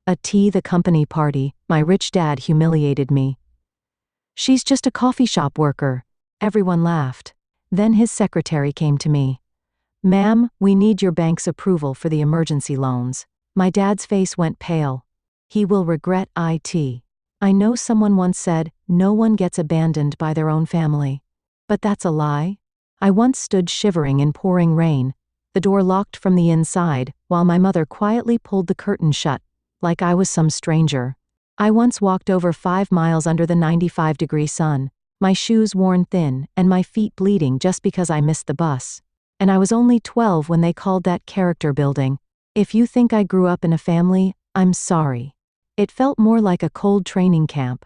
The company party, my rich dad humiliated me. She's just a coffee shop worker. Everyone laughed. Then his secretary came to me. Ma'am, we need your bank's approval for the emergency loans. My dad's face went pale. He will regret it. I know someone once said, no one gets abandoned by their own family. But that's a lie. I once stood shivering in pouring rain, the door locked from the inside, while my mother quietly pulled the curtain shut, like I was some stranger. I once walked over 5 miles under the 95-degree sun, my shoes worn thin and my feet bleeding just because I missed the bus. And I was only 12 when they called that character building. If you think I grew up in a family, I'm sorry. It felt more like a cold training camp.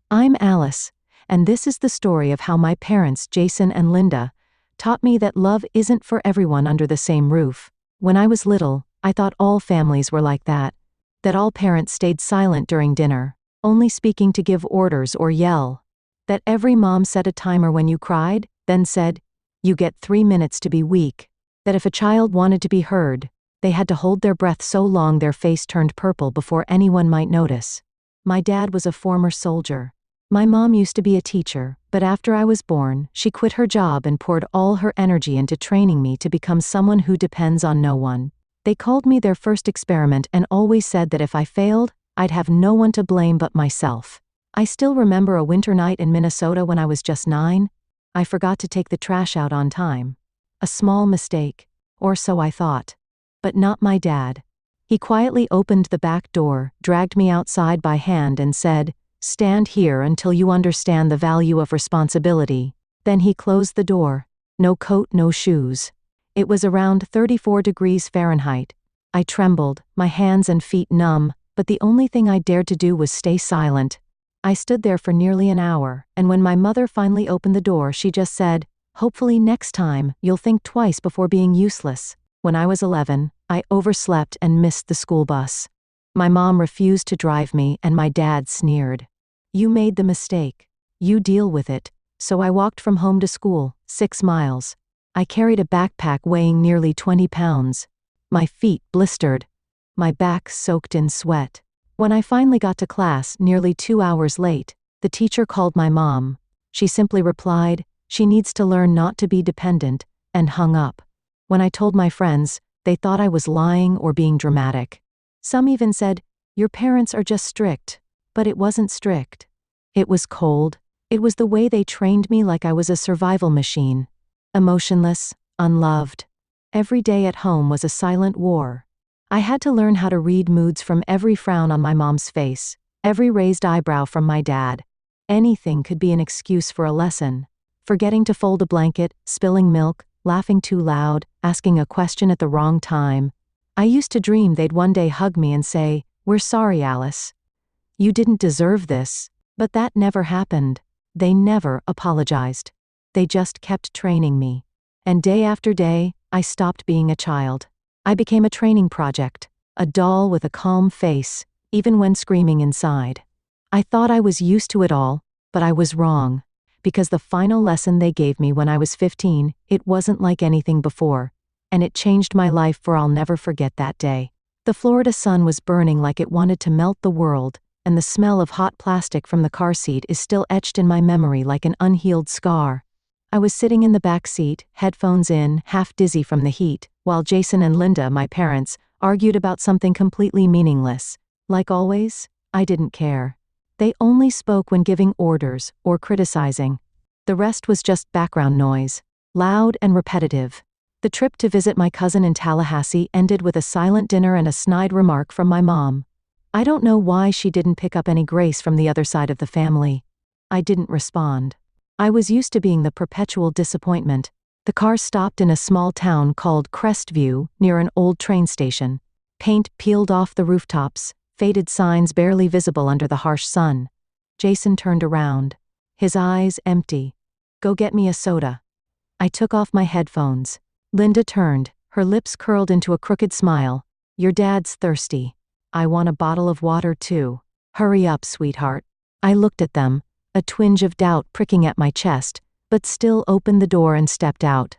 I'm Alice, and this is the story of how my parents, Jason and Linda, taught me that love isn't for everyone under the same roof. When I was little, I thought all families were like that all parents stayed silent during dinner, only speaking to give orders or yell. That every mom set a timer when you cried, then said, you get 3 minutes to be weak. That if a child wanted to be heard, they had to hold their breath so long their face turned purple before anyone might notice. My dad was a former soldier. My mom used to be a teacher, but after I was born, she quit her job and poured all her energy into training me to become someone who depends on no one. They called me their first experiment and always said that if I failed, I'd have no one to blame but myself. I still remember a winter night in Minnesota when I was just 9. I forgot to take the trash out on time. A small mistake, or so I thought. But not my dad. He quietly opened the back door, dragged me outside by hand and said, stand here until you understand the value of responsibility. Then he closed the door. No coat, no shoes. It was around 34 degrees Fahrenheit. I trembled, my hands and feet numb, but the only thing I dared to do was stay silent. I stood there for nearly an hour, and when my mother finally opened the door, she just said, hopefully next time, you'll think twice before being useless. When I was 11, I overslept and missed the school bus. My mom refused to drive me, and my dad sneered. You made the mistake. You deal with it. So I walked from home to school, 6 miles. I carried a backpack weighing nearly 20 pounds. My feet blistered. My back soaked in sweat. When I finally got to class, nearly 2 hours late, the teacher called my mom. She simply replied, she needs to learn not to be dependent, and hung up. When I told my friends, they thought I was lying or being dramatic. Some even said, your parents are just strict. But it wasn't strict. It was cold. It was the way they trained me like I was a survival machine. Emotionless, unloved. Every day at home was a silent war. I had to learn how to read moods from every frown on my mom's face, every raised eyebrow from my dad. Anything could be an excuse for a lesson. Forgetting to fold a blanket, spilling milk, laughing too loud, asking a question at the wrong time. I used to dream they'd one day hug me and say, we're sorry, Alice. You didn't deserve this. But that never happened. They never apologized. They just kept training me. And day after day, I stopped being a child. I became a training project, a doll with a calm face, even when screaming inside. I thought I was used to it all, but I was wrong. Because the final lesson they gave me when I was 15, it wasn't like anything before. And it changed my life, for I'll never forget that day. The Florida sun was burning like it wanted to melt the world, and the smell of hot plastic from the car seat is still etched in my memory like an unhealed scar. I was sitting in the back seat, headphones in, half dizzy from the heat, while Jason and Linda, my parents, argued about something completely meaningless. Like always, I didn't care. They only spoke when giving orders or criticizing. The rest was just background noise, loud and repetitive. The trip to visit my cousin in Tallahassee ended with a silent dinner and a snide remark from my mom. I don't know why she didn't pick up any grace from the other side of the family. I didn't respond. I was used to being the perpetual disappointment. The car stopped in a small town called Crestview, near an old train station. Paint peeled off the rooftops, faded signs barely visible under the harsh sun. Jason turned around. His eyes empty. Go get me a soda. I took off my headphones. Linda turned, her lips curled into a crooked smile. Your dad's thirsty. I want a bottle of water too. Hurry up, sweetheart. I looked at them, a twinge of doubt pricking at my chest, but still opened the door and stepped out.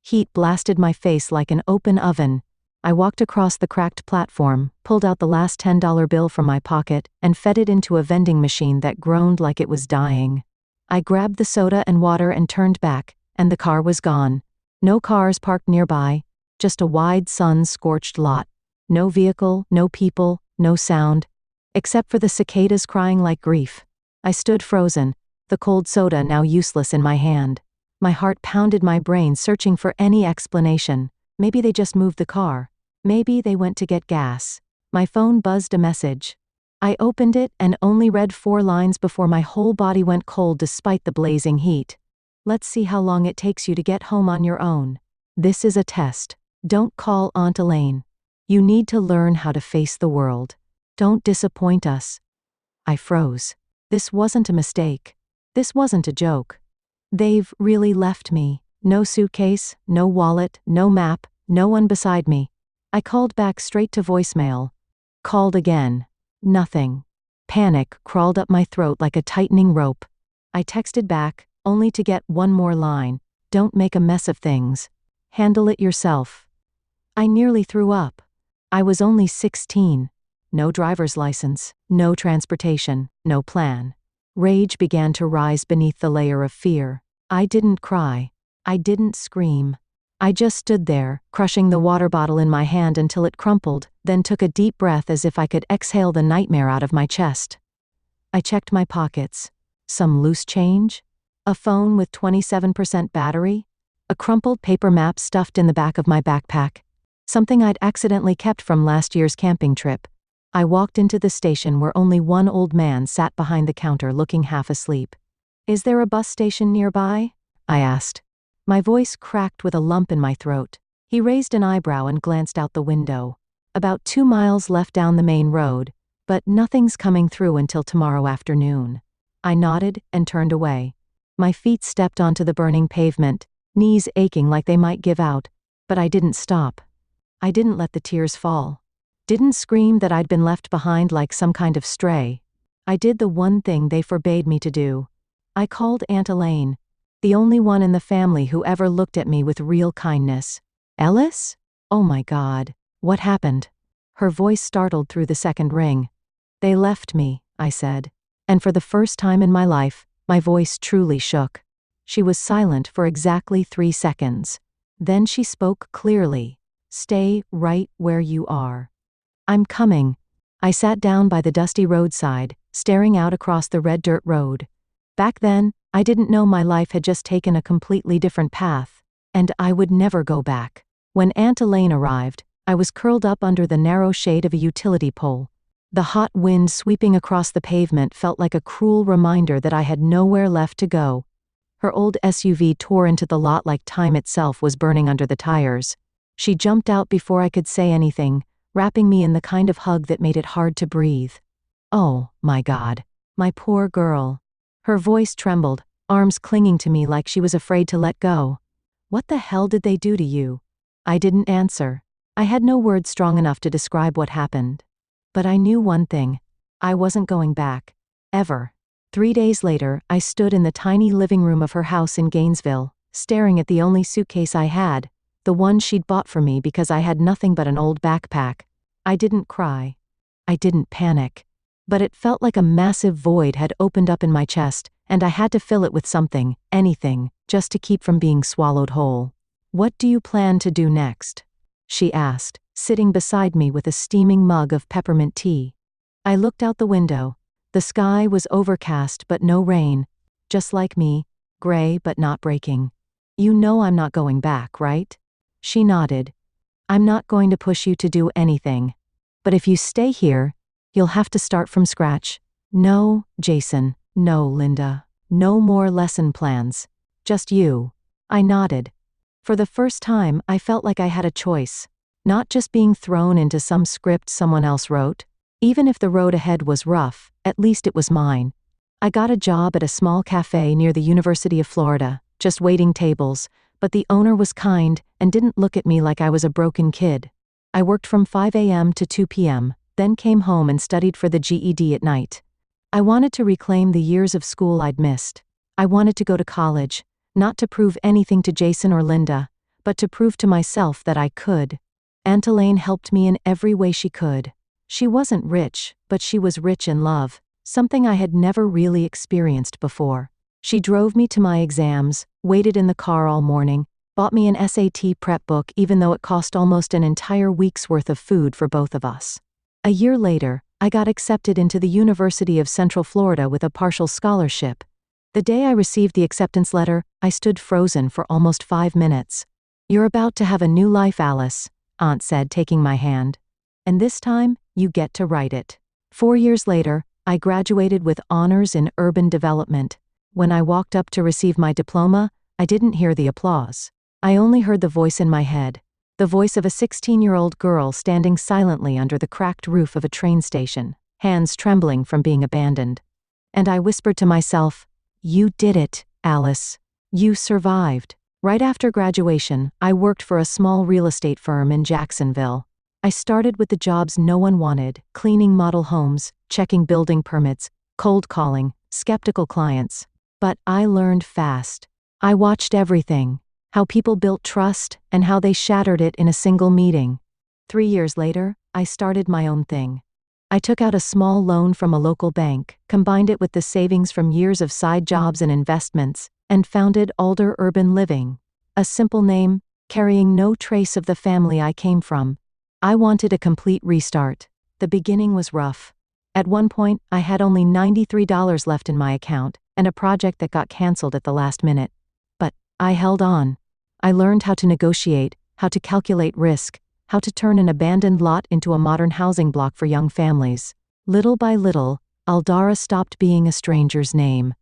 Heat blasted my face like an open oven. I walked across the cracked platform, pulled out the last $10 bill from my pocket, and fed it into a vending machine that groaned like it was dying. I grabbed the soda and water and turned back, and the car was gone. No cars parked nearby, just a wide sun-scorched lot. No vehicle, no people, no sound, except for the cicadas crying like grief. I stood frozen, the cold soda now useless in my hand. My heart pounded my brain, searching for any explanation. Maybe they just moved the car. Maybe they went to get gas. My phone buzzed a message. I opened it and only read 4 lines before my whole body went cold despite the blazing heat. Let's see how long it takes you to get home on your own. This is a test. Don't call Aunt Elaine. You need to learn how to face the world. Don't disappoint us. I froze. This wasn't a mistake. This wasn't a joke. They've really left me. No suitcase, no wallet, no map, no one beside me. I called back straight to voicemail. Called again. Nothing. Panic crawled up my throat like a tightening rope. I texted back, only to get one more line. Don't make a mess of things. Handle it yourself. I nearly threw up. I was only 16. No driver's license, no transportation, no plan. Rage began to rise beneath the layer of fear. I didn't cry. I didn't scream. I just stood there, crushing the water bottle in my hand until it crumpled, then took a deep breath as if I could exhale the nightmare out of my chest. I checked my pockets. Some loose change? A phone with 27% battery? A crumpled paper map stuffed in the back of my backpack. Something I'd accidentally kept from last year's camping trip. I walked into the station where only one old man sat behind the counter looking half asleep. Is there a bus station nearby? I asked. My voice cracked with a lump in my throat. He raised an eyebrow and glanced out the window. About 2 miles left down the main road, but nothing's coming through until tomorrow afternoon. I nodded and turned away. My feet stepped onto the burning pavement, knees aching like they might give out, but I didn't stop. I didn't let the tears fall. Didn't scream that I'd been left behind like some kind of stray. I did the one thing they forbade me to do. I called Aunt Elaine, the only one in the family who ever looked at me with real kindness. Ellis? Oh my God. What happened? Her voice startled through the second ring. They left me, I said. And for the first time in my life, my voice truly shook. She was silent for exactly 3 seconds. Then she spoke clearly. Stay right where you are. I'm coming. I sat down by the dusty roadside, staring out across the red dirt road. Back then, I didn't know my life had just taken a completely different path, and I would never go back. When Aunt Elaine arrived, I was curled up under the narrow shade of a utility pole. The hot wind sweeping across the pavement felt like a cruel reminder that I had nowhere left to go. Her old SUV tore into the lot like time itself was burning under the tires. She jumped out before I could say anything, wrapping me in the kind of hug that made it hard to breathe. Oh, my God. My poor girl. Her voice trembled, arms clinging to me like she was afraid to let go. What the hell did they do to you? I didn't answer. I had no words strong enough to describe what happened. But I knew one thing. I wasn't going back. Ever. 3 days later, I stood in the tiny living room of her house in Gainesville, staring at the only suitcase I had, the one she'd bought for me because I had nothing but an old backpack. I didn't cry. I didn't panic. But it felt like a massive void had opened up in my chest, and I had to fill it with something, anything, just to keep from being swallowed whole. What do you plan to do next? She asked, sitting beside me with a steaming mug of peppermint tea. I looked out the window. The sky was overcast but no rain. Just like me, gray but not breaking. You know I'm not going back, right? She nodded. I'm not going to push you to do anything. But if you stay here, you'll have to start from scratch. No, Jason. No, Linda. No more lesson plans. Just you. I nodded. For the first time, I felt like I had a choice. Not just being thrown into some script someone else wrote. Even if the road ahead was rough, at least it was mine. I got a job at a small cafe near the University of Florida, just waiting tables, but the owner was kind and didn't look at me like I was a broken kid. I worked from 5 a.m. to 2 p.m., then came home and studied for the GED at night. I wanted to reclaim the years of school I'd missed. I wanted to go to college, not to prove anything to Jason or Linda, but to prove to myself that I could. Aunt Elaine helped me in every way she could. She wasn't rich, but she was rich in love, something I had never really experienced before. She drove me to my exams, waited in the car all morning, bought me an SAT prep book even though it cost almost an entire week's worth of food for both of us. A year later, I got accepted into the University of Central Florida with a partial scholarship. The day I received the acceptance letter, I stood frozen for almost 5 minutes. "You're about to have a new life, Alice," Aunt said, taking my hand. "And this time, you get to write it." 4 years later, I graduated with honors in urban development. When I walked up to receive my diploma, I didn't hear the applause. I only heard the voice in my head, the voice of a 16-year-old girl standing silently under the cracked roof of a train station, hands trembling from being abandoned. And I whispered to myself, "You did it, Alice. You survived." Right after graduation, I worked for a small real estate firm in Jacksonville. I started with the jobs no one wanted, cleaning model homes, checking building permits, cold calling, skeptical clients. But I learned fast. I watched everything. How people built trust, and how they shattered it in a single meeting. 3 years later, I started my own thing. I took out a small loan from a local bank, combined it with the savings from years of side jobs and investments, and founded Alder Urban Living. A simple name, carrying no trace of the family I came from. I wanted a complete restart. The beginning was rough. At one point, I had only $93 left in my account, and a project that got canceled at the last minute. But I held on. I learned how to negotiate, how to calculate risk, how to turn an abandoned lot into a modern housing block for young families. Little by little, Aldara stopped being a stranger's name.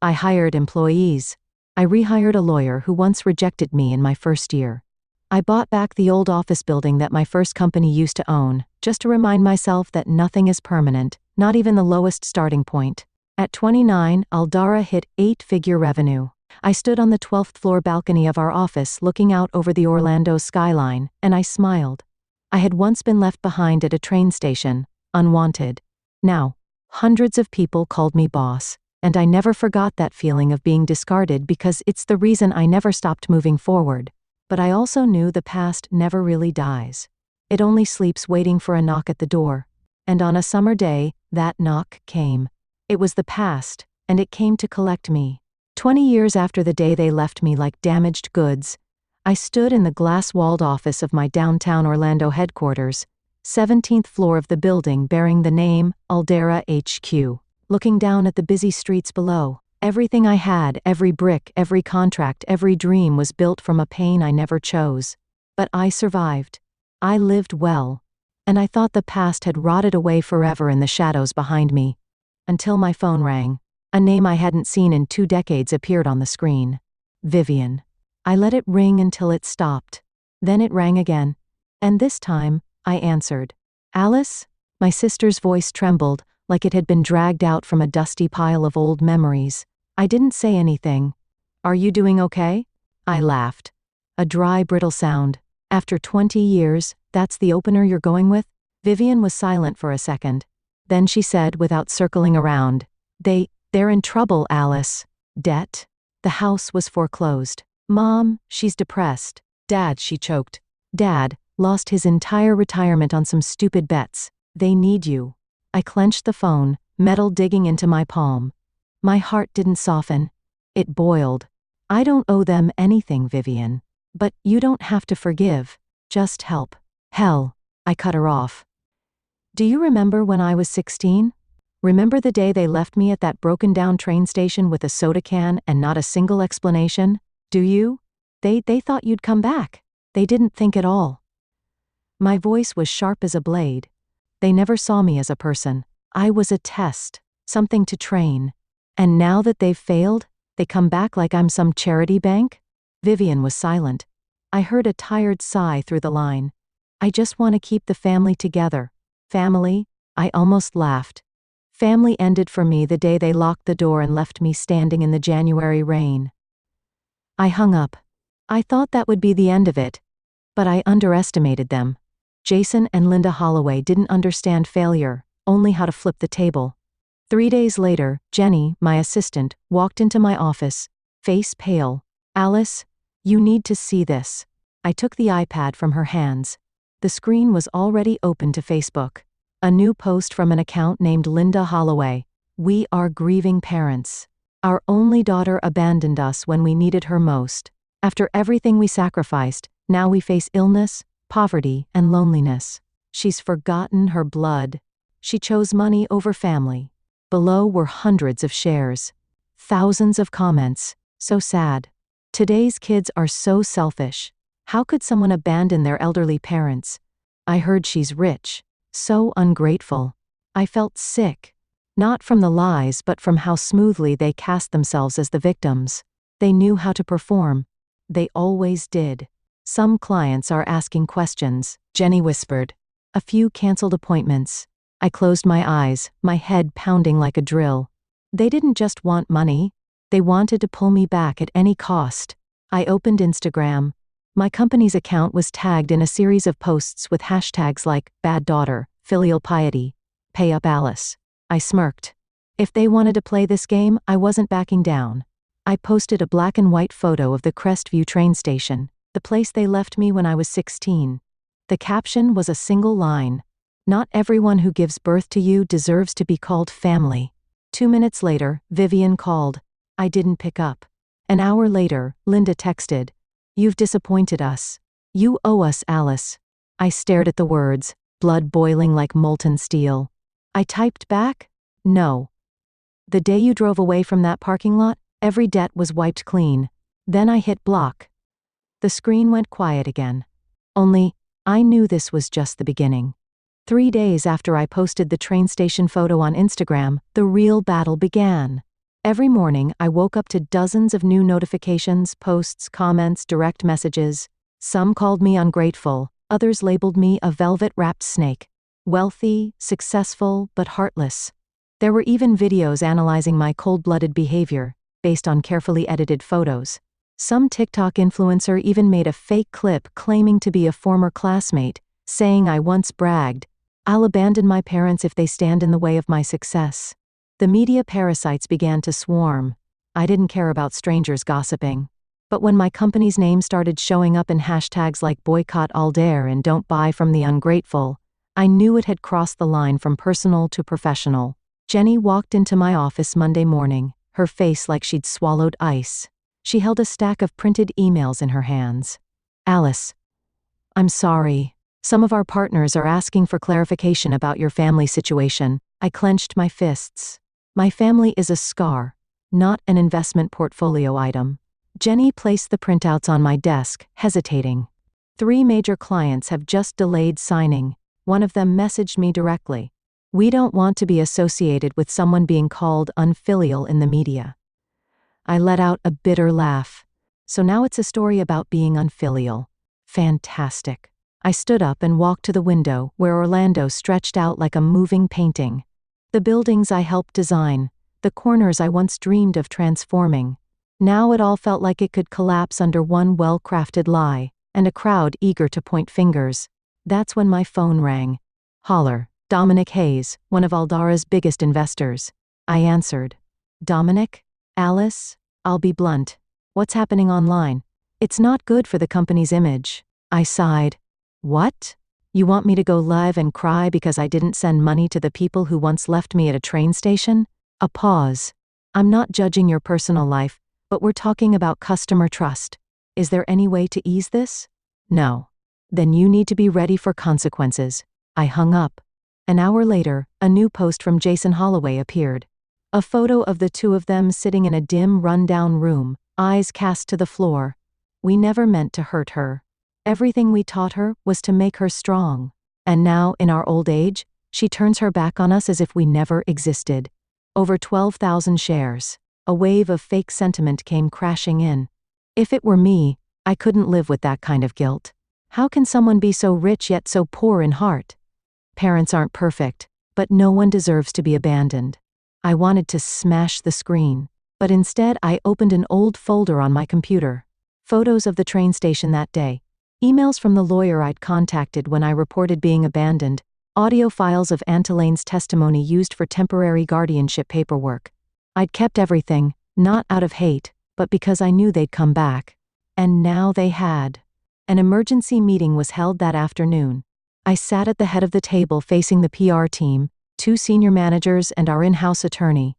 I hired employees. I rehired a lawyer who once rejected me in my first year. I bought back the old office building that my first company used to own, just to remind myself that nothing is permanent, not even the lowest starting point. At 29, Aldara hit 8-figure revenue. I stood on the 12th floor balcony of our office looking out over the Orlando skyline, and I smiled. I had once been left behind at a train station, unwanted. Now, hundreds of people called me boss, and I never forgot that feeling of being discarded because it's the reason I never stopped moving forward. But I also knew the past never really dies. It only sleeps waiting for a knock at the door. And on a summer day, that knock came. It was the past, and it came to collect me. 20 years after the day they left me like damaged goods, I stood in the glass-walled office of my downtown Orlando headquarters, 17th floor of the building bearing the name Aldara HQ, looking down at the busy streets below. Everything I had, every brick, every contract, every dream was built from a pain I never chose. But I survived. I lived well. And I thought the past had rotted away forever in the shadows behind me. Until my phone rang. A name I hadn't seen in 2 decades appeared on the screen. Vivian. I let it ring until it stopped. Then it rang again. And this time, I answered. "Alice?" My sister's voice trembled, like it had been dragged out from a dusty pile of old memories. I didn't say anything. "Are you doing okay?" I laughed. A dry, brittle sound. "After 20 years, that's the opener you're going with?" Vivian was silent for a second. Then she said, without circling around, They're in trouble, Alice." "Debt?" "The house was foreclosed." "Mom, she's depressed." "Dad," she choked. "Dad lost his entire retirement on some stupid bets. They need you." I clenched the phone, metal digging into my palm. My heart didn't soften. It boiled. "I don't owe them anything, Vivian. But you don't have to forgive. Just help." "Hell." I cut her off. "Do you remember when I was 16? Remember the day they left me at that broken-down train station with a soda can and not a single explanation? Do you? They thought you'd come back. They didn't think at all." My voice was sharp as a blade. They never saw me as a person. I was a test, something to train. And now that they've failed, they come back like I'm some charity bank? Vivian was silent. I heard a tired sigh through the line. "I just want to keep the family together." Family? I almost laughed. Family ended for me the day they locked the door and left me standing in the January rain. I hung up. I thought that would be the end of it. But I underestimated them. Jason and Linda Holloway didn't understand failure, only how to flip the table. 3 days later, Jenny, my assistant, walked into my office, face pale. "Alice, you need to see this." I took the iPad from her hands. The screen was already open to Facebook. A new post from an account named Linda Holloway. We are grieving parents. Our only daughter abandoned us when we needed her most. After everything we sacrificed, now we face illness, poverty, and loneliness. She's forgotten her blood. She chose money over family. Below were hundreds of shares. Thousands of comments. So sad. Today's kids are so selfish. How could someone abandon their elderly parents? I heard she's rich. So ungrateful. I felt sick. Not from the lies but from how smoothly they cast themselves as the victims. They knew how to perform. They always did. Some clients are asking questions, Jenny whispered. A few canceled appointments. I closed my eyes, my head pounding like a drill. They didn't just want money. They wanted to pull me back at any cost. I opened Instagram. My company's account was tagged in a series of posts with hashtags like bad daughter, filial piety, pay up Alice. I smirked. If they wanted to play this game, I wasn't backing down. I posted a black and white photo of the Crestview train station, the place they left me when I was 16. The caption was a single line. Not everyone who gives birth to you deserves to be called family. 2 minutes later, Vivian called. I didn't pick up. An hour later, Linda texted. You've disappointed us. You owe us, Alice. I stared at the words, blood boiling like molten steel. I typed back, no. The day you drove away from that parking lot, every debt was wiped clean. Then I hit block. The screen went quiet again. Only, I knew this was just the beginning. 3 days after I posted the train station photo on Instagram, the real battle began. Every morning, I woke up to dozens of new notifications, posts, comments, direct messages. Some called me ungrateful, others labeled me a velvet-wrapped snake. Wealthy, successful, but heartless. There were even videos analyzing my cold-blooded behavior, based on carefully edited photos. Some TikTok influencer even made a fake clip claiming to be a former classmate, saying I once bragged, "I'll abandon my parents if they stand in the way of my success." The media parasites began to swarm. I didn't care about strangers gossiping. But when my company's name started showing up in hashtags like boycott all dare and don't buy from the ungrateful, I knew it had crossed the line from personal to professional. Jenny walked into my office Monday morning, her face like she'd swallowed ice. She held a stack of printed emails in her hands. Alice, I'm sorry. Some of our partners are asking for clarification about your family situation. I clenched my fists. My family is a scar, not an investment portfolio item. Jenny placed the printouts on my desk, hesitating. 3 major clients have just delayed signing. One of them messaged me directly. We don't want to be associated with someone being called unfilial in the media. I let out a bitter laugh. So now it's a story about being unfilial. Fantastic. I stood up and walked to the window where Orlando stretched out like a moving painting. The buildings I helped design, the corners I once dreamed of transforming. Now it all felt like it could collapse under one well-crafted lie, and a crowd eager to point fingers. That's when my phone rang. Holler, Dominic Hayes, one of Aldara's biggest investors. I answered. Dominic? Alice? I'll be blunt. What's happening online? It's not good for the company's image. I sighed. What? You want me to go live and cry because I didn't send money to the people who once left me at a train station? A pause. I'm not judging your personal life, but we're talking about customer trust. Is there any way to ease this? No. Then you need to be ready for consequences. I hung up. An hour later, a new post from Jason Holloway appeared. A photo of the 2 of them sitting in a dim, run-down room, eyes cast to the floor. We never meant to hurt her. Everything we taught her was to make her strong. And now, in our old age, she turns her back on us as if we never existed. Over 12,000 shares. A wave of fake sentiment came crashing in. If it were me, I couldn't live with that kind of guilt. How can someone be so rich yet so poor in heart? Parents aren't perfect, but no one deserves to be abandoned. I wanted to smash the screen, but instead I opened an old folder on my computer. Photos of the train station that day. Emails from the lawyer I'd contacted when I reported being abandoned, audio files of Aunt Elaine's testimony used for temporary guardianship paperwork. I'd kept everything, not out of hate, but because I knew they'd come back. And now they had. An emergency meeting was held that afternoon. I sat at the head of the table facing the PR team, 2 senior managers and our in-house attorney.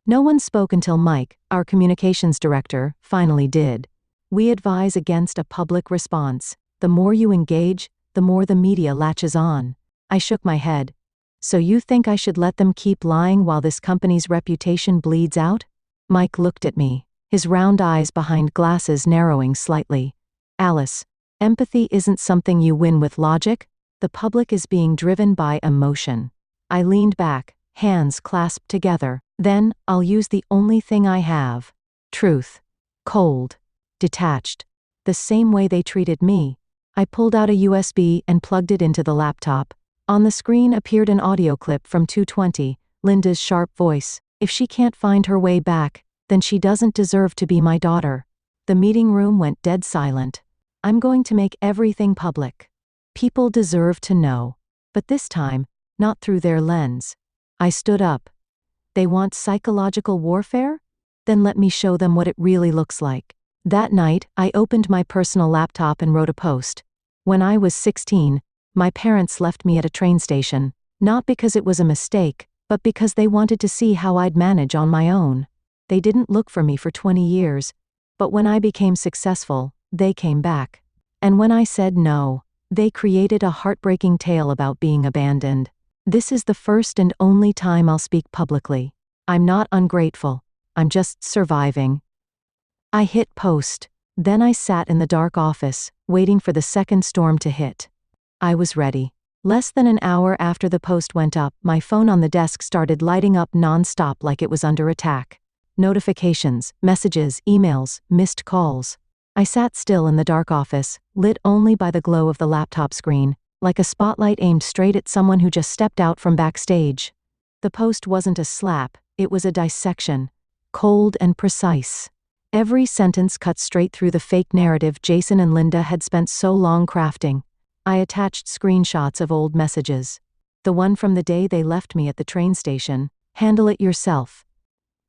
No one spoke until Mike, our communications director, finally did. We advise against a public response. The more you engage, the more the media latches on. I shook my head. So you think I should let them keep lying while this company's reputation bleeds out? Mike looked at me, his round eyes behind glasses narrowing slightly. Alice, empathy isn't something you win with logic. The public is being driven by emotion. I leaned back, hands clasped together. Then, I'll use the only thing I have. Truth. Cold. Detached. The same way they treated me. I pulled out a USB and plugged it into the laptop. On the screen appeared an audio clip from 220, Linda's sharp voice. If she can't find her way back, then she doesn't deserve to be my daughter. The meeting room went dead silent. I'm going to make everything public. People deserve to know. But this time, not through their lens. I stood up. They want psychological warfare? Then let me show them what it really looks like. That night, I opened my personal laptop and wrote a post. When I was 16, my parents left me at a train station, not because it was a mistake, but because they wanted to see how I'd manage on my own. They didn't look for me for 20 years, but when I became successful, they came back. And when I said no, they created a heartbreaking tale about being abandoned. This is the first and only time I'll speak publicly. I'm not ungrateful. I'm just surviving. I hit post. Then I sat in the dark office, waiting for the second storm to hit. I was ready. Less than an hour after the post went up, my phone on the desk started lighting up non-stop like it was under attack. Notifications, messages, emails, missed calls. I sat still in the dark office, lit only by the glow of the laptop screen, like a spotlight aimed straight at someone who just stepped out from backstage. The post wasn't a slap, it was a dissection. Cold and precise. Every sentence cut straight through the fake narrative Jason and Linda had spent so long crafting. I attached screenshots of old messages. The one from the day they left me at the train station. Handle it yourself.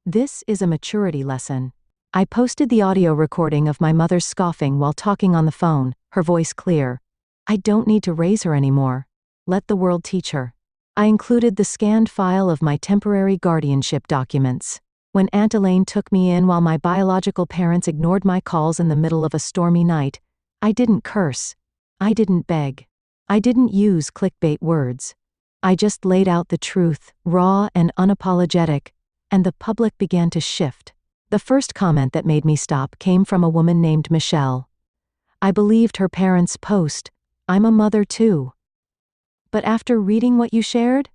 This is a maturity lesson. I posted the audio recording of my mother scoffing while talking on the phone, her voice clear. I don't need to raise her anymore. Let the world teach her. I included the scanned file of my temporary guardianship documents. When Aunt Elaine took me in while my biological parents ignored my calls in the middle of a stormy night, I didn't curse. I didn't beg. I didn't use clickbait words. I just laid out the truth, raw and unapologetic, and the public began to shift. The first comment that made me stop came from a woman named Michelle. I believed her parents' post. I'm a mother too. But after reading what you shared,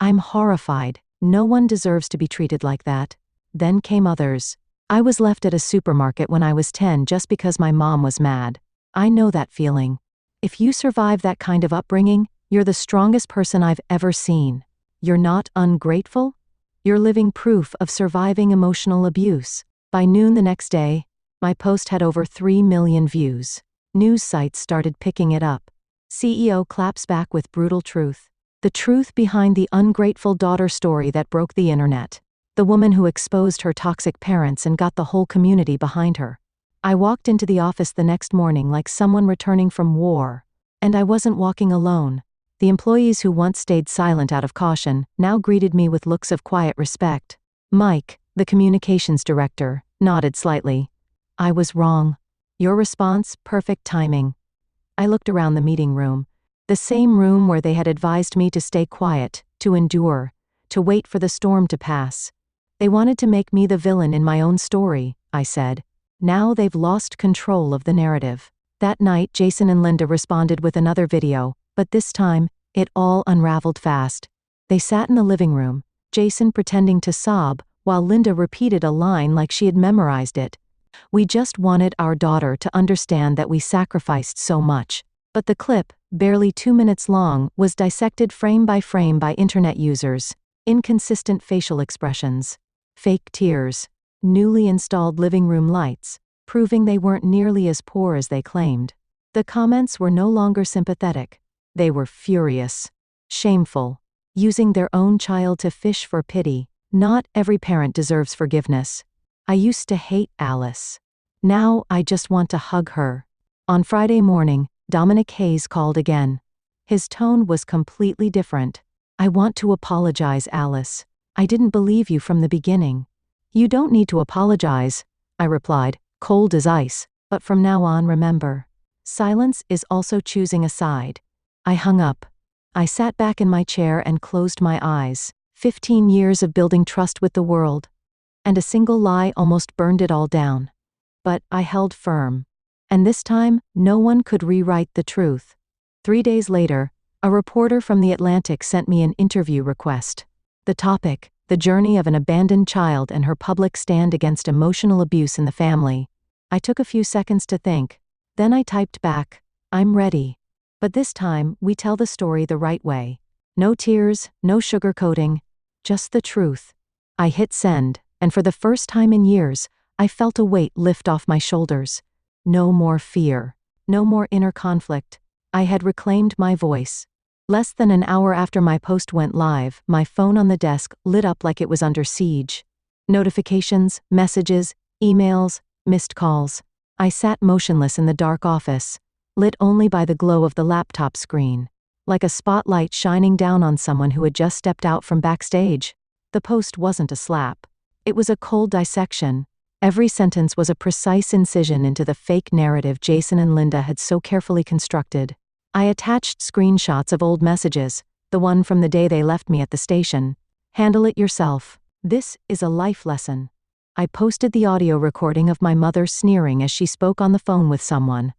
I'm horrified. No one deserves to be treated like that. Then came others. I was left at a supermarket when I was 10 just because my mom was mad. I know that feeling. If you survive that kind of upbringing, you're the strongest person I've ever seen. You're not ungrateful? You're living proof of surviving emotional abuse. By noon the next day, my post had over 3 million views. News sites started picking it up. CEO claps back with brutal truth. The truth behind the ungrateful daughter story that broke the internet. The woman who exposed her toxic parents and got the whole community behind her. I walked into the office the next morning like someone returning from war. And I wasn't walking alone. The employees who once stayed silent out of caution now greeted me with looks of quiet respect. Mike, the communications director, nodded slightly. I was wrong. Your response, perfect timing. I looked around the meeting room. The same room where they had advised me to stay quiet, to endure, to wait for the storm to pass. They wanted to make me the villain in my own story, I said. Now they've lost control of the narrative. That night, Jason and Linda responded with another video, but this time, it all unraveled fast. They sat in the living room, Jason pretending to sob, while Linda repeated a line like she had memorized it. We just wanted our daughter to understand that we sacrificed so much. But the clip, barely 2 minutes long, was dissected frame by internet users. Inconsistent facial expressions. Fake tears. Newly installed living room lights, proving they weren't nearly as poor as they claimed. The comments were no longer sympathetic. They were furious. Shameful. Using their own child to fish for pity. Not every parent deserves forgiveness. I used to hate Alice. Now I just want to hug her. On Friday morning, Dominic Hayes called again. His tone was completely different. "I want to apologize, Alice. I didn't believe you from the beginning." "You don't need to apologize," I replied, cold as ice, "but from now on remember, silence is also choosing a side." I hung up. I sat back in my chair and closed my eyes. 15 years of building trust with the world, and a single lie almost burned it all down. But I held firm. And this time, no one could rewrite the truth. 3 days later, a reporter from The Atlantic sent me an interview request. The topic: the journey of an abandoned child and her public stand against emotional abuse in the family. I took a few seconds to think. Then I typed back, "I'm ready. But this time, we tell the story the right way. No tears, no sugarcoating, just the truth." I hit send, and for the first time in years, I felt a weight lift off my shoulders. No more fear. No more inner conflict. I had reclaimed my voice. Less than an hour after my post went live, my phone on the desk lit up like it was under siege. Notifications, messages, emails, missed calls. I sat motionless in the dark office, lit only by the glow of the laptop screen, like a spotlight shining down on someone who had just stepped out from backstage. The post wasn't a slap. It was a cold dissection. Every sentence was a precise incision into the fake narrative Jason and Linda had so carefully constructed. I attached screenshots of old messages, the one from the day they left me at the station. "Handle it yourself. This is a life lesson." I posted the audio recording of my mother sneering as she spoke on the phone with someone.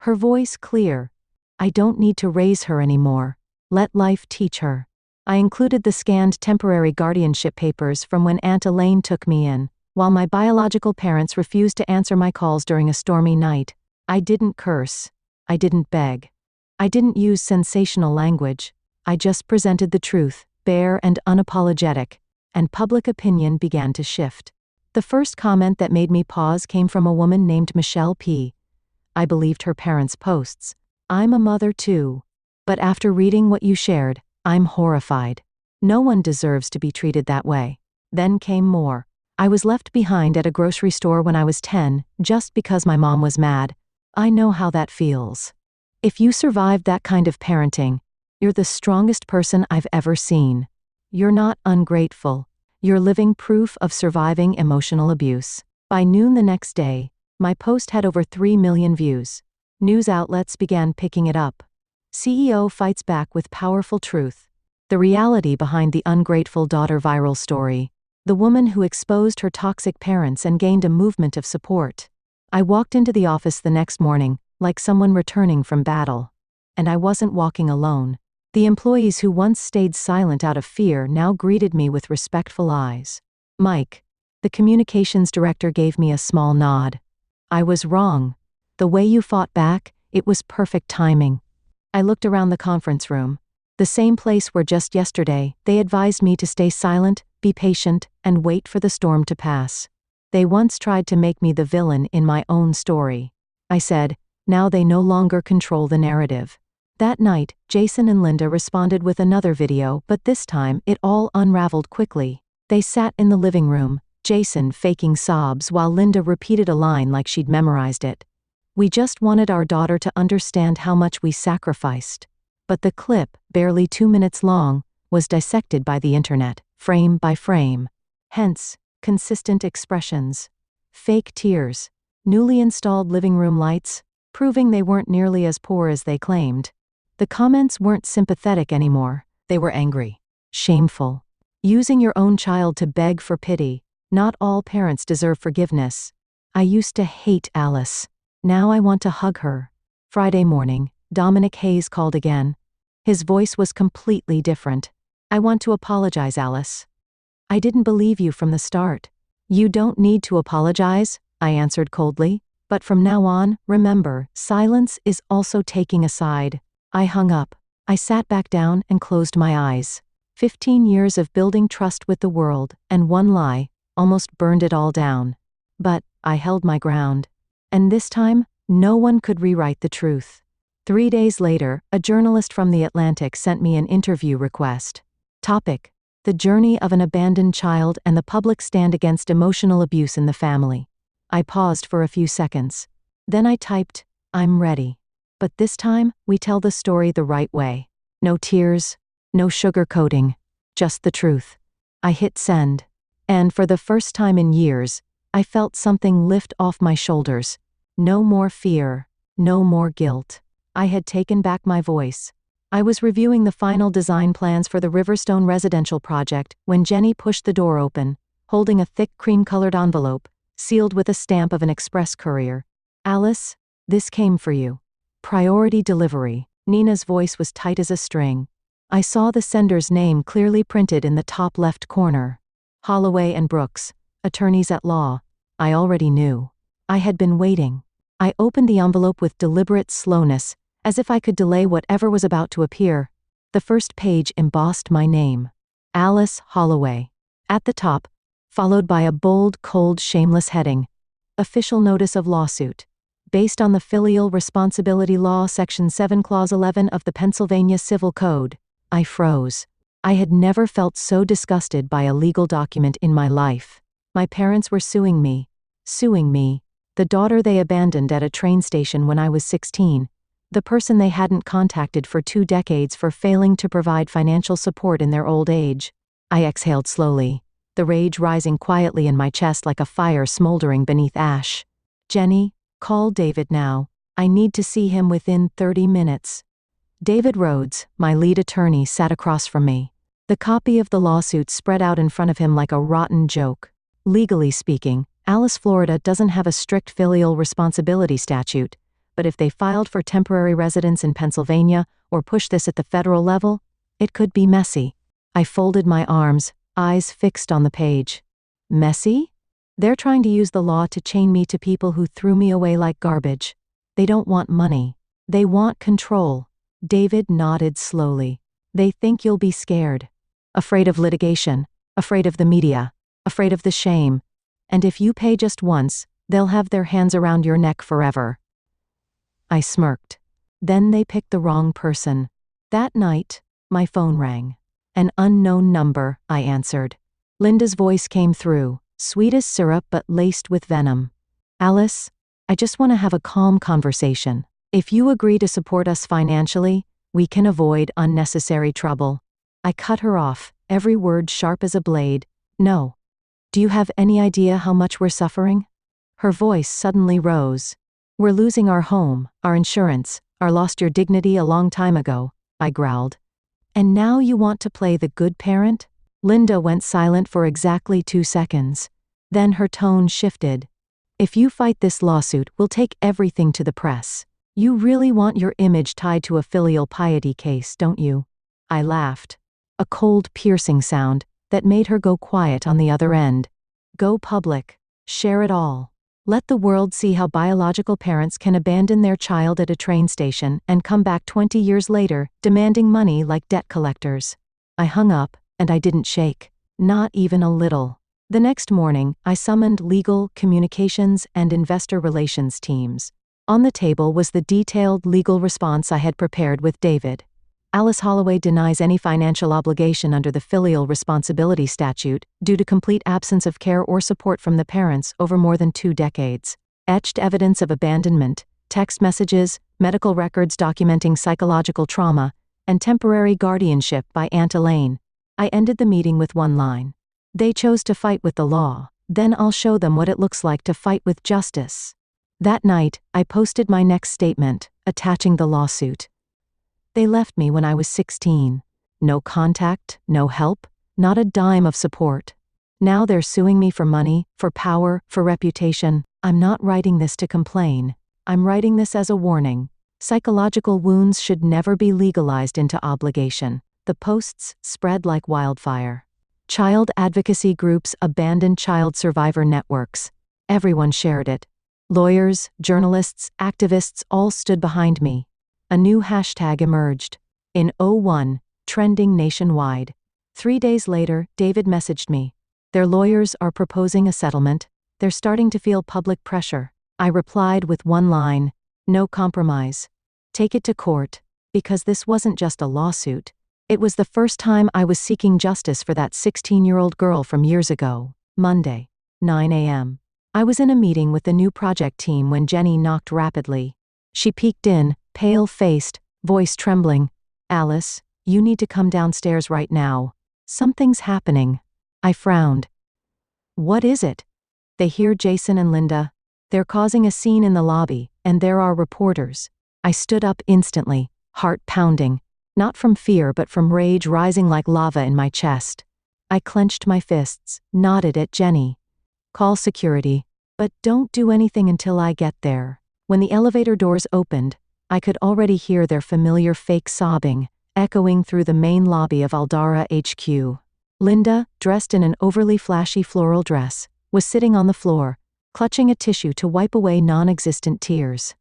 Her voice clear. "I don't need to raise her anymore. Let life teach her." I included the scanned temporary guardianship papers from when Aunt Elaine took me in. While my biological parents refused to answer my calls during a stormy night, I didn't curse. I didn't beg. I didn't use sensational language. I just presented the truth, bare and unapologetic, and public opinion began to shift. The first comment that made me pause came from a woman named Michelle P. I believed her parents' posts. "I'm a mother too. But after reading what you shared, I'm horrified. No one deserves to be treated that way." Then came more. "I was left behind at a grocery store when I was 10, just because my mom was mad. I know how that feels. If you survived that kind of parenting, you're the strongest person I've ever seen. You're not ungrateful. You're living proof of surviving emotional abuse." By noon the next day, my post had over 3 million views. News outlets began picking it up. CEO fights back with powerful truth. The reality behind the ungrateful daughter viral story. The woman who exposed her toxic parents and gained a movement of support. I walked into the office the next morning, like someone returning from battle. And I wasn't walking alone. The employees who once stayed silent out of fear now greeted me with respectful eyes. "Mike," the communications director gave me a small nod. "I was wrong. The way you fought back, it was perfect timing." I looked around the conference room. The same place where just yesterday, they advised me to stay silent, be patient, and wait for the storm to pass. They once tried to make me the villain in my own story. I said, now they no longer control the narrative. That night, Jason and Linda responded with another video, but this time, it all unraveled quickly. They sat in the living room, Jason faking sobs while Linda repeated a line like she'd memorized it. "We just wanted our daughter to understand how much we sacrificed." But the clip, barely 2 minutes long, was dissected by the internet, frame by frame. Hence, consistent expressions. Fake tears. Newly installed living room lights, proving they weren't nearly as poor as they claimed. The comments weren't sympathetic anymore, they were angry. Shameful. Using your own child to beg for pity. Not all parents deserve forgiveness. I used to hate Alice. Now I want to hug her. Friday morning, Dominic Hayes called again. His voice was completely different. "I want to apologize, Alice. I didn't believe you from the start." "You don't need to apologize," I answered coldly. "But from now on, remember, silence is also taking a side." I hung up. I sat back down and closed my eyes. 15 years of building trust with the world, and one lie, almost burned it all down. But I held my ground. And this time, no one could rewrite the truth. 3 days later, a journalist from The Atlantic sent me an interview request. Topic: the journey of an abandoned child and the public stand against emotional abuse in the family. I paused for a few seconds. Then I typed, "I'm ready." But this time, we tell the story the right way. No tears, no sugarcoating, just the truth. I hit send. And for the first time in years, I felt something lift off my shoulders. No more fear, no more guilt. I had taken back my voice. I was reviewing the final design plans for the Riverstone residential project when Jenny pushed the door open, holding a thick cream-colored envelope, sealed with a stamp of an express courier. "Alice, this came for you. Priority delivery." Nina's voice was tight as a string. I saw the sender's name clearly printed in the top left corner. Holloway and Brooks, attorneys at law. I already knew. I had been waiting. I opened the envelope with deliberate slowness, as if I could delay whatever was about to appear. The first page embossed my name. Alice Holloway. At the top, followed by a bold, cold, shameless heading. Official notice of lawsuit. Based on the Filial Responsibility Law, Section 7, Clause 11 of the Pennsylvania Civil Code. I froze. I had never felt so disgusted by a legal document in my life. My parents were suing me. Suing me. The daughter they abandoned at a train station when I was 16. The person they hadn't contacted for 2 decades for failing to provide financial support in their old age. I exhaled slowly, the rage rising quietly in my chest like a fire smoldering beneath ash. "Jenny, call David now. I need to see him within 30 minutes. David Rhodes, my lead attorney, sat across from me. The copy of the lawsuit spread out in front of him like a rotten joke. Legally speaking, Alice, Florida doesn't have a strict filial responsibility statute, but if they filed for temporary residence in Pennsylvania or pushed this at the federal level, it could be messy. I folded my arms, eyes fixed on the page. Messy? They're trying to use the law to chain me to people who threw me away like garbage. They don't want money. They want control. David nodded slowly. They think you'll be scared. Afraid of litigation. Afraid of the media. Afraid of the shame. And if you pay just once, they'll have their hands around your neck forever. I smirked. Then they picked the wrong person. That night, my phone rang. An unknown number, I answered. Linda's voice came through, sweet as syrup but laced with venom. "Alice, I just want to have a calm conversation. If you agree to support us financially, we can avoid unnecessary trouble." I cut her off, every word sharp as a blade. "No. Do you have any idea how much we're suffering?" Her voice suddenly rose. "We're losing our home, our insurance, lost your dignity a long time ago," I growled. "And now you want to play the good parent?" Linda went silent for exactly 2 seconds. Then her tone shifted. "If you fight this lawsuit, we'll take everything to the press. You really want your image tied to a filial piety case, don't you?" I laughed. A cold, piercing sound that made her go quiet on the other end. "Go public. Share it all. Let the world see how biological parents can abandon their child at a train station and come back 20 years later, demanding money like debt collectors." I hung up, and I didn't shake. Not even a little. The next morning, I summoned legal, communications, and investor relations teams. On the table was the detailed legal response I had prepared with David. Alice Holloway denies any financial obligation under the Filial Responsibility Statute due to complete absence of care or support from the parents over more than 2 decades. Etched evidence of abandonment, text messages, medical records documenting psychological trauma, and temporary guardianship by Aunt Elaine. I ended the meeting with one line. "They chose to fight with the law, then I'll show them what it looks like to fight with justice." That night, I posted my next statement, attaching the lawsuit. They left me when I was 16. No contact, no help, not a dime of support. Now they're suing me for money, for power, for reputation. I'm not writing this to complain. I'm writing this as a warning. Psychological wounds should never be legalized into obligation. The posts spread like wildfire. Child advocacy groups abandoned child survivor networks. Everyone shared it. Lawyers, journalists, activists all stood behind me. A new hashtag emerged. In '01, trending nationwide. 3 days later, David messaged me. Their lawyers are proposing a settlement. They're starting to feel public pressure. I replied with one line, "No compromise. Take it to court." Because this wasn't just a lawsuit. It was the first time I was seeking justice for that 16-year-old girl from years ago. Monday, 9 a.m. I was in a meeting with the new project team when Jenny knocked rapidly. She peeked in, pale-faced, voice trembling. "Alice, you need to come downstairs right now. Something's happening." I frowned. "What is it?" "They hear Jason and Linda. They're causing a scene in the lobby, and there are reporters." I stood up instantly, heart pounding, not from fear but from rage rising like lava in my chest. I clenched my fists, nodded at Jenny. "Call security, but don't do anything until I get there." When the elevator doors opened, I could already hear their familiar fake sobbing, echoing through the main lobby of Aldara HQ. Linda, dressed in an overly flashy floral dress, was sitting on the floor, clutching a tissue to wipe away non-existent tears.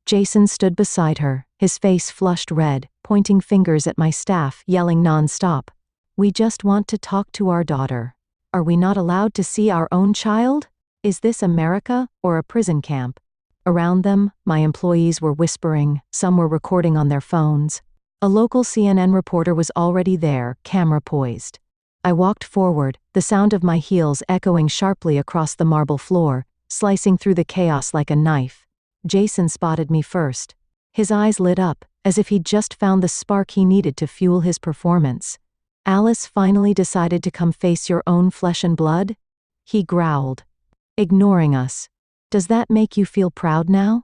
Jason stood beside her, his face flushed red, pointing fingers at my staff, yelling non-stop. "We just want to talk to our daughter. Are we not allowed to see our own child? Is this America or a prison camp?" Around them, my employees were whispering, some were recording on their phones. A local CNN reporter was already there, camera poised. I walked forward, the sound of my heels echoing sharply across the marble floor, slicing through the chaos like a knife. Jason spotted me first. His eyes lit up, as if he'd just found the spark he needed to fuel his performance. "Alice finally decided to come face your own flesh and blood?" He growled. "Ignoring us. Does that make you feel proud now?"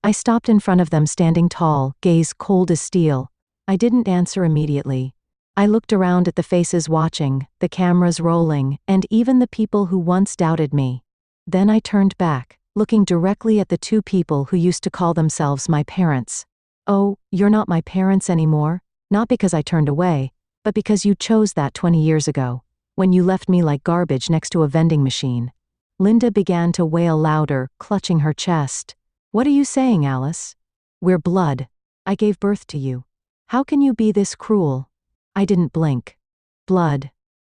I stopped in front of them, standing tall, gaze cold as steel. I didn't answer immediately. I looked around at the faces watching, the cameras rolling, and even the people who once doubted me. Then I turned back, looking directly at the two people who used to call themselves my parents. "Oh, you're not my parents anymore, not because I turned away, but because you chose that 20 years ago, when you left me like garbage next to a vending machine." Linda began to wail louder, clutching her chest. "What are you saying, Alice? We're blood. I gave birth to you. How can you be this cruel?" I didn't blink. Blood.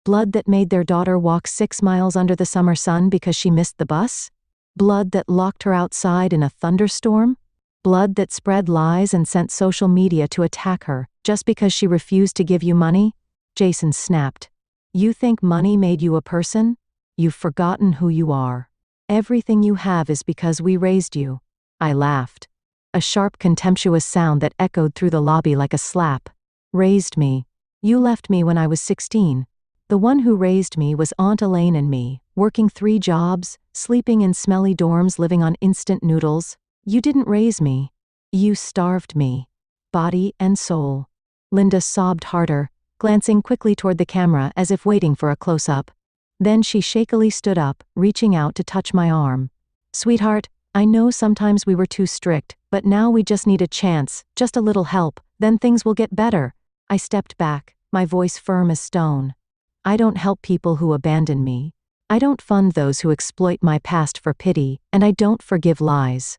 Blood that made their daughter walk 6 miles under the summer sun because she missed the bus? Blood that locked her outside in a thunderstorm? Blood that spread lies and sent social media to attack her just because she refused to give you money? Jason snapped. "You think money made you a person? You've forgotten who you are. Everything you have is because we raised you." I laughed. A sharp, contemptuous sound that echoed through the lobby like a slap. "Raised me? You left me when I was 16. The one who raised me was Aunt Elaine and me, working 3 jobs, sleeping in smelly dorms, living on instant noodles. You didn't raise me. You starved me. Body and soul." Linda sobbed harder, glancing quickly toward the camera as if waiting for a close-up. Then she shakily stood up, reaching out to touch my arm. "Sweetheart, I know sometimes we were too strict, but now we just need a chance, just a little help, then things will get better." I stepped back, my voice firm as stone. "I don't help people who abandon me. I don't fund those who exploit my past for pity, and I don't forgive lies."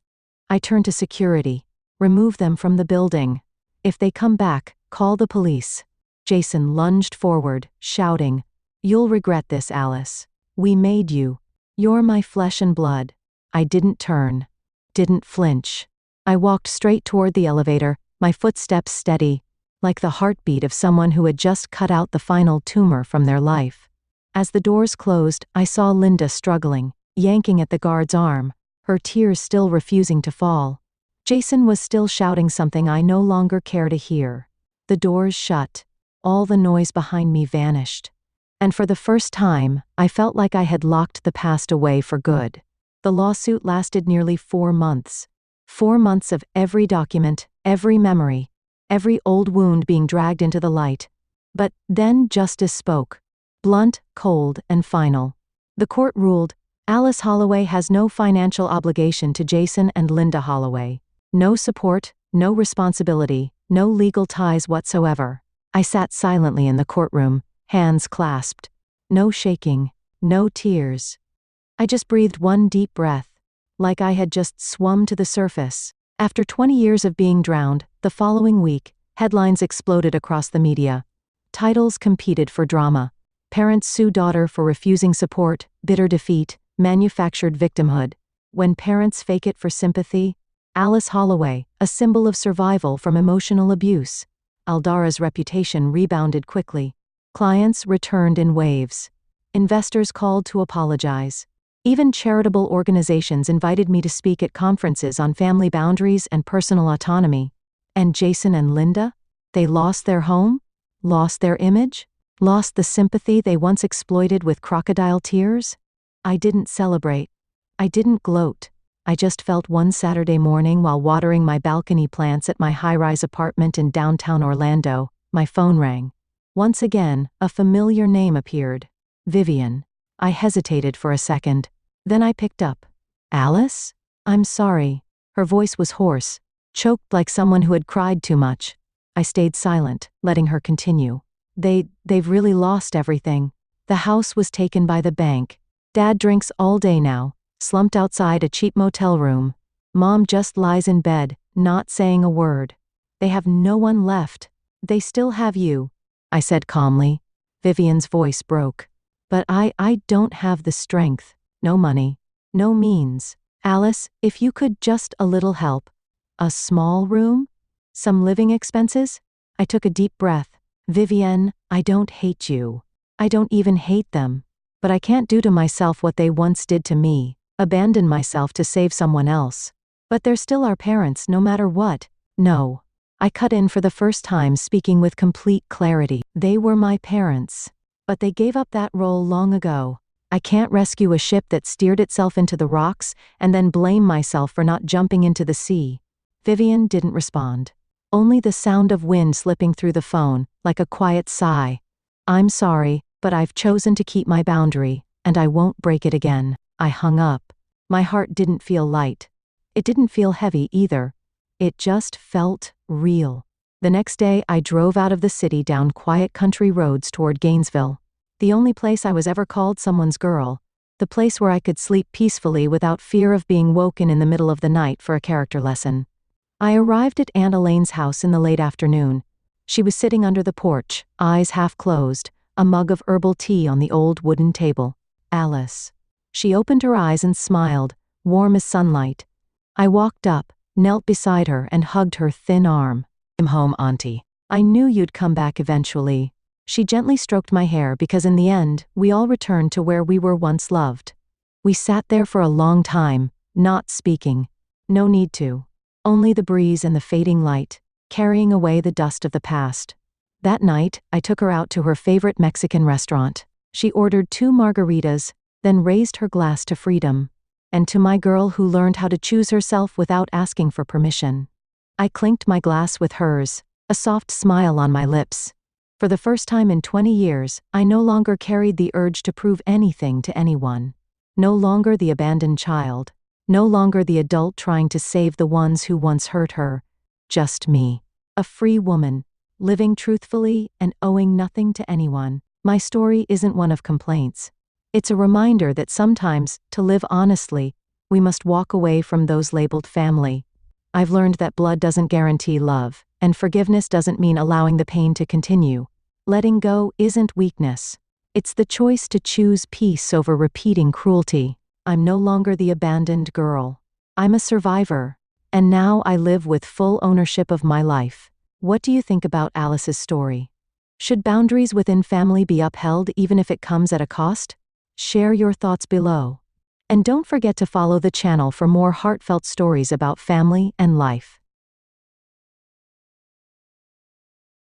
I turned to security. "Remove them from the building. If they come back, call the police." Jason lunged forward, shouting, "You'll regret this, Alice. We made you. You're my flesh and blood." I didn't turn. Didn't flinch. I walked straight toward the elevator, my footsteps steady, like the heartbeat of someone who had just cut out the final tumor from their life. As the doors closed, I saw Linda struggling, yanking at the guard's arm, her tears still refusing to fall. Jason was still shouting something I no longer care to hear. The doors shut. All the noise behind me vanished. And for the first time, I felt like I had locked the past away for good. The lawsuit lasted nearly 4 months. 4 months of every document, every memory, every old wound being dragged into the light. But then justice spoke. Blunt, cold, and final. The court ruled, Alice Holloway has no financial obligation to Jason and Linda Holloway. No support, no responsibility, no legal ties whatsoever. I sat silently in the courtroom, hands clasped. No shaking, no tears. I just breathed one deep breath, like I had just swum to the surface. After 20 years of being drowned, the following week, headlines exploded across the media. Titles competed for drama. Parents sue daughter for refusing support, bitter defeat, manufactured victimhood. When parents fake it for sympathy, Alice Holloway, a symbol of survival from emotional abuse. Aldara's reputation rebounded quickly. Clients returned in waves. Investors called to apologize. Even charitable organizations invited me to speak at conferences on family boundaries and personal autonomy. And Jason and Linda? They lost their home? Lost their image? Lost the sympathy they once exploited with crocodile tears? I didn't celebrate. I didn't gloat. I just felt one Saturday morning while watering my balcony plants at my high-rise apartment in downtown Orlando, my phone rang. Once again, a familiar name appeared. Vivian. I hesitated for a second. Then I picked up. Alice? I'm sorry. Her voice was hoarse, choked like someone who had cried too much. I stayed silent, letting her continue. They've really lost everything. The house was taken by the bank. Dad drinks all day now, slumped outside a cheap motel room. Mom just lies in bed, not saying a word. They have no one left. They still have you, I said calmly. Vivian's voice broke. But I don't have the strength. No money. No means. Alice, if you could just a little help. A small room? Some living expenses? I took a deep breath. Vivian, I don't hate you. I don't even hate them. But I can't do to myself what they once did to me, abandon myself to save someone else. But they're still our parents no matter what. No. I cut in for the first time, speaking with complete clarity. They were my parents. But they gave up that role long ago. I can't rescue a ship that steered itself into the rocks and then blame myself for not jumping into the sea. Vivian didn't respond. Only the sound of wind slipping through the phone, like a quiet sigh. I'm sorry, but I've chosen to keep my boundary, and I won't break it again. I hung up. My heart didn't feel light. It didn't feel heavy either. It just felt real. The next day, I drove out of the city down quiet country roads toward Gainesville. The only place I was ever called someone's girl. The place where I could sleep peacefully without fear of being woken in the middle of the night for a character lesson. I arrived at Aunt Elaine's house in the late afternoon. She was sitting under the porch, eyes half closed, a mug of herbal tea on the old wooden table. Alice. She opened her eyes and smiled, warm as sunlight. I walked up, knelt beside her and hugged her thin arm. I'm home, Auntie. I knew you'd come back eventually. She gently stroked my hair because in the end, we all returned to where we were once loved. We sat there for a long time, not speaking. No need to. Only the breeze and the fading light, carrying away the dust of the past. That night, I took her out to her favorite Mexican restaurant. She ordered 2 margaritas, then raised her glass to freedom. And to my girl who learned how to choose herself without asking for permission. I clinked my glass with hers, a soft smile on my lips. For the first time in 20 years, I no longer carried the urge to prove anything to anyone. No longer the abandoned child. No longer the adult trying to save the ones who once hurt her. Just me. A free woman, living truthfully and owing nothing to anyone. My story isn't one of complaints. It's a reminder that sometimes, to live honestly, we must walk away from those labeled family. I've learned that blood doesn't guarantee love, and forgiveness doesn't mean allowing the pain to continue. Letting go isn't weakness. It's the choice to choose peace over repeating cruelty. I'm no longer the abandoned girl. I'm a survivor. And now I live with full ownership of my life. What do you think about Alice's story? Should boundaries within family be upheld even if it comes at a cost? Share your thoughts below. And don't forget to follow the channel for more heartfelt stories about family and life.